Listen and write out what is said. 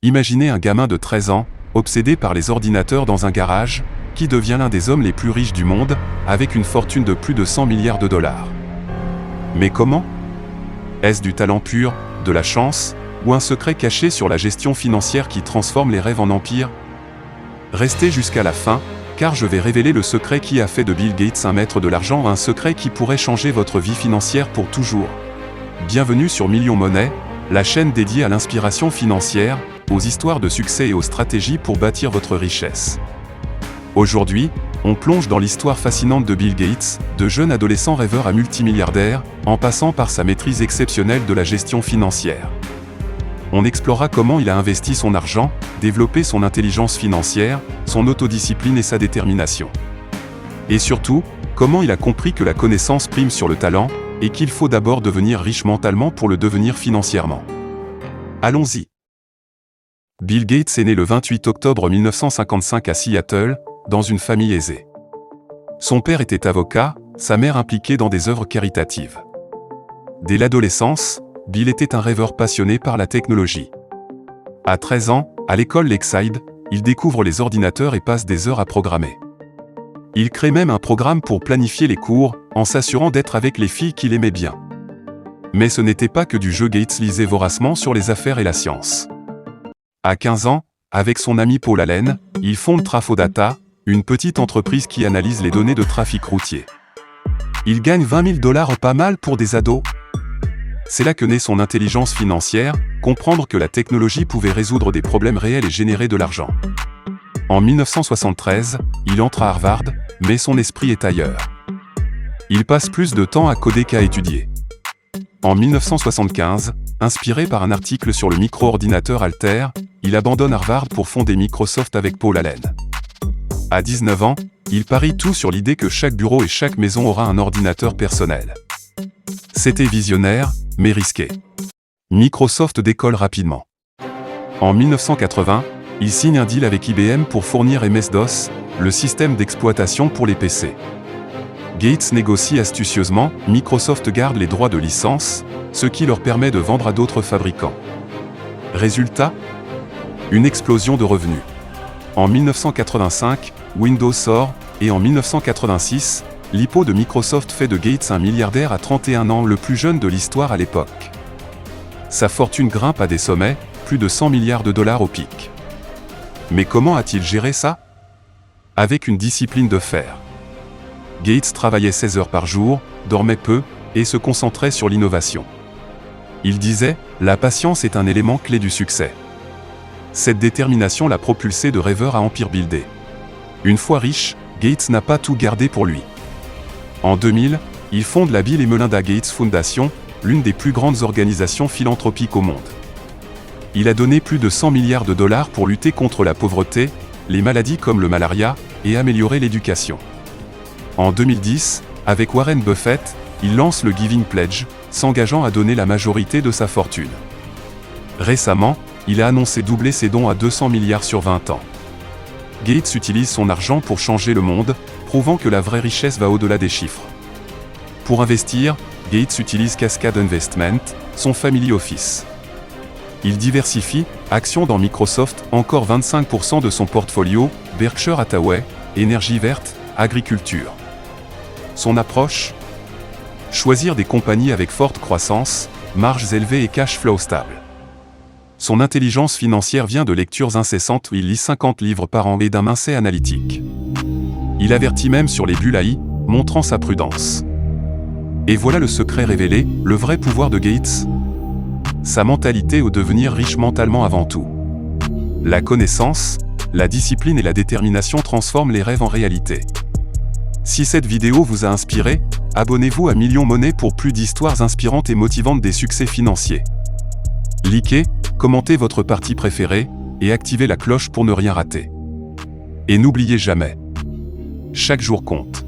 Imaginez un gamin de 13 ans, obsédé par les ordinateurs dans un garage, qui devient l'un des hommes les plus riches du monde, avec une fortune de plus de 100 milliards de dollars. Mais comment? Est-ce du talent pur, de la chance, ou un secret caché sur la gestion financière qui transforme les rêves en empire? Restez jusqu'à la fin, car je vais révéler le secret qui a fait de Bill Gates un maître de l'argent, un secret qui pourrait changer votre vie financière pour toujours. Bienvenue sur Million Money, la chaîne dédiée à l'inspiration financière, aux histoires de succès et aux stratégies pour bâtir votre richesse. Aujourd'hui, on plonge dans l'histoire fascinante de Bill Gates, de jeune adolescent rêveur à multimilliardaire, en passant par sa maîtrise exceptionnelle de la gestion financière. On explorera comment il a investi son argent, développé son intelligence financière, son autodiscipline et sa détermination. Et surtout, comment il a compris que la connaissance prime sur le talent, et qu'il faut d'abord devenir riche mentalement pour le devenir financièrement. Allons-y. Bill Gates est né le 28 octobre 1955 à Seattle, dans une famille aisée. Son père était avocat, sa mère impliquée dans des œuvres caritatives. Dès l'adolescence, Bill était un rêveur passionné par la technologie. À 13 ans, à l'école Lakeside, il découvre les ordinateurs et passe des heures à programmer. Il crée même un programme pour planifier les cours, en s'assurant d'être avec les filles qu'il aimait bien. Mais ce n'était pas que du jeu. Gates lisait voracement sur les affaires et la science. À 15 ans, avec son ami Paul Allen, il fonde Trafodata, une petite entreprise qui analyse les données de trafic routier. Il gagne $20 000, pas mal pour des ados. C'est là que naît son intelligence financière, comprendre que la technologie pouvait résoudre des problèmes réels et générer de l'argent. En 1973, il entre à Harvard, mais son esprit est ailleurs. Il passe plus de temps à coder qu'à étudier. En 1975, inspiré par un article sur le micro-ordinateur Altair, il abandonne Harvard pour fonder Microsoft avec Paul Allen. À 19 ans, il parie tout sur l'idée que chaque bureau et chaque maison aura un ordinateur personnel. C'était visionnaire, mais risqué. Microsoft décolle rapidement. En 1980, il signe un deal avec IBM pour fournir MS-DOS, le système d'exploitation pour les PC. Gates négocie astucieusement, Microsoft garde les droits de licence, ce qui leur permet de vendre à d'autres fabricants. Résultat? Une explosion de revenus. En 1985, Windows sort, et en 1986, l'IPO de Microsoft fait de Gates un milliardaire à 31 ans, le plus jeune de l'histoire à l'époque. Sa fortune grimpe à des sommets, plus de 100 milliards de dollars au pic. Mais comment a-t-il géré ça? Avec une discipline de fer. Gates travaillait 16 heures par jour, dormait peu, et se concentrait sur l'innovation. Il disait, la patience est un élément clé du succès. Cette détermination l'a propulsé de rêveur à empire buildé. Une fois riche, Gates n'a pas tout gardé pour lui. En 2000, il fonde la Bill et Melinda Gates Foundation, l'une des plus grandes organisations philanthropiques au monde. Il a donné plus de 100 milliards de dollars pour lutter contre la pauvreté, les maladies comme le malaria, et améliorer l'éducation. En 2010, avec Warren Buffett, il lance le Giving Pledge, s'engageant à donner la majorité de sa fortune. Récemment, il a annoncé doubler ses dons à 200 milliards sur 20 ans. Gates utilise son argent pour changer le monde, prouvant que la vraie richesse va au-delà des chiffres. Pour investir, Gates utilise Cascade Investment, son family office. Il diversifie, actions dans Microsoft, encore 25% de son portfolio, Berkshire Hathaway, énergie verte, agriculture. Son approche? Choisir des compagnies avec forte croissance, marges élevées et cash flow stable. Son intelligence financière vient de lectures incessantes où il lit 50 livres par an et d'un mindset analytique. Il avertit même sur les bulles AI, montrant sa prudence. Et voilà le secret révélé, le vrai pouvoir de Gates. Sa mentalité au devenir riche mentalement avant tout. La connaissance, la discipline et la détermination transforment les rêves en réalité. Si cette vidéo vous a inspiré, abonnez-vous à Million Money pour plus d'histoires inspirantes et motivantes des succès financiers. Likez, commentez votre partie préférée, et activez la cloche pour ne rien rater. Et n'oubliez jamais, chaque jour compte.